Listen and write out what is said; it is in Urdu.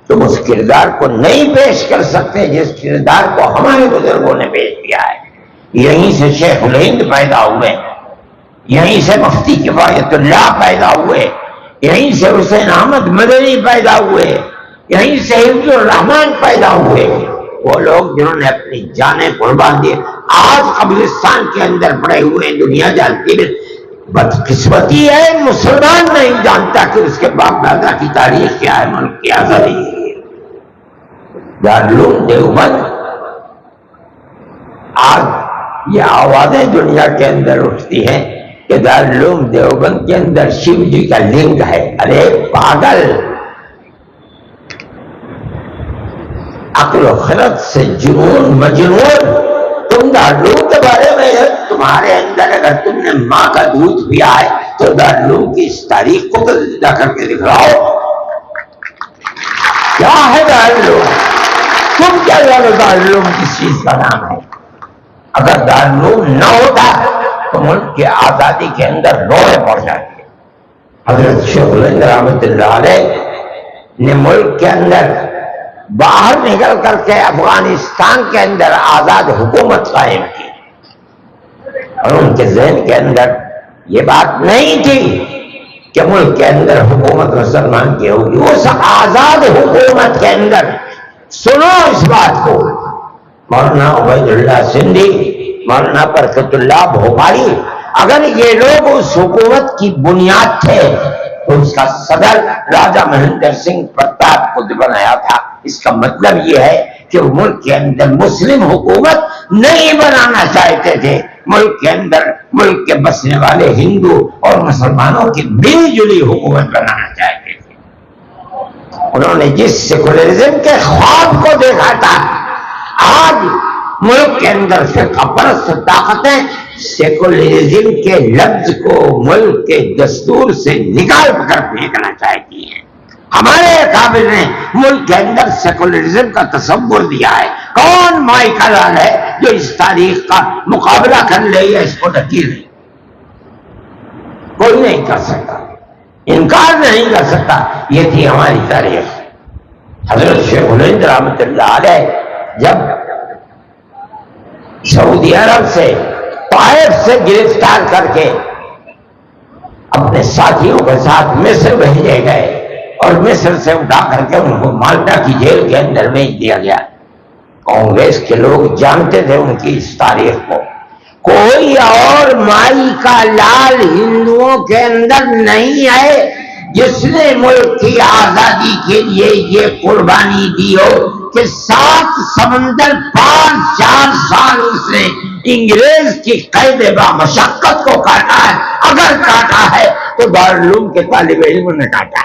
تم اس کردار کو نہیں پیش کر سکتے جس کردار کو ہمارے بزرگوں نے پیش کیا ہے۔ یہیں سے شیخ الہند پیدا ہوئے، یہیں سے مفتی کفایت اللہ پیدا ہوئے، یہیں سے حسین احمد مدنی پیدا ہوئے، یہیں سے حفظ الرحمان پیدا ہوئے، وہ لوگ جنہوں نے اپنی جانیں قربان دی۔ آج قبرستان کے اندر پڑے ہوئے دنیا جانتی ہے، بدقسمتی ہے مسلمان نہیں جانتا کہ اس کے باپ دادا کی تاریخ کیا ہے، ملک کی آزادی ہے۔ دارالعلوم دیوبند، آج یہ آوازیں دنیا کے اندر اٹھتی ہیں کہ دارالعلوم دیوبند کے اندر شیو جی کا لنگ ہے۔ ارے پاگل، عقل و خرد سے جنون مجنون، تم دارالعلوم کے بارے میں تمہارے اندر اگر تم نے ماں کا دودھ پیا ہے تو دارالعلوم کی اس تاریخ کو زندہ کر کے دکھاؤ۔ کیا ہے دارالعلوم؟ تم کیا جانو دارالعلوم کس چیز کا نام ہے؟ اگر دارالعلوم نہ ہوتا تو ملک کی آزادی کے اندر روڑے پڑ جاتے۔ حضرت شیخ الہند رحمۃ اللہ علیہ نے ملک کے اندر باہر نکل کر کے افغانستان کے اندر آزاد حکومت قائم کی، اور ان کے ذہن کے اندر یہ بات نہیں تھی کہ ملک کے اندر حکومت مسلمان کی ہوگی۔ اس آزاد حکومت کے اندر سنو اس بات کو، مولانا عبید اللہ سندھی، مولانا برکت اللہ بھوپالی، اگر یہ لوگ اس حکومت کی بنیاد تھے تو اس کا صدر راجہ مہندر سنگھ پرتاپ کو بنایا تھا۔ اس کا مطلب یہ ہے کہ وہ ملک کے اندر مسلم حکومت نہیں بنانا چاہتے تھے، ملک کے اندر ملک کے بسنے والے ہندو اور مسلمانوں کی ملی جلی حکومت بنانا چاہتے تھے۔ انہوں نے جس سیکولرزم کے خواب کو دیکھا تھا، آج ملک کے اندر فرقہ پرست طاقتیں سیکولرزم کے لفظ کو ملک کے دستور سے نکال کر پھینکنا چاہتی ہیں۔ ہمارے اکابر نے ملک کے اندر سیکولرزم کا تصور دیا ہے۔ کون مائی کا لال ہے جو اس تاریخ کا مقابلہ کر لے یا اس کو ڈھکیل لے؟ کوئی نہیں کر سکتا، انکار نہیں کر سکتا۔ یہ تھی ہماری تاریخ۔ حضرت شیخ الہند رحمۃ اللہ علیہ جب سعودی عرب سے طائف سے گرفتار کر کے اپنے ساتھیوں کے ساتھ مصر بھیجے گئے اور مصر سے اٹھا کر کے ان کو مالٹا کی جیل کے اندر بھیج دیا گیا، کانگریس کے لوگ جانتے تھے ان کی اس تاریخ کو۔ کوئی اور مائی کا لال ہندوؤں کے اندر نہیں ہے جس نے ملک کی آزادی کے لیے یہ قربانی دی ہو کہ 7 سمندر 4 سال اس نے انگریز کی قید با مشقت کو کاٹا ہے۔ اگر کاٹا ہے تو دارالعلوم کے طالب علم نے کاٹا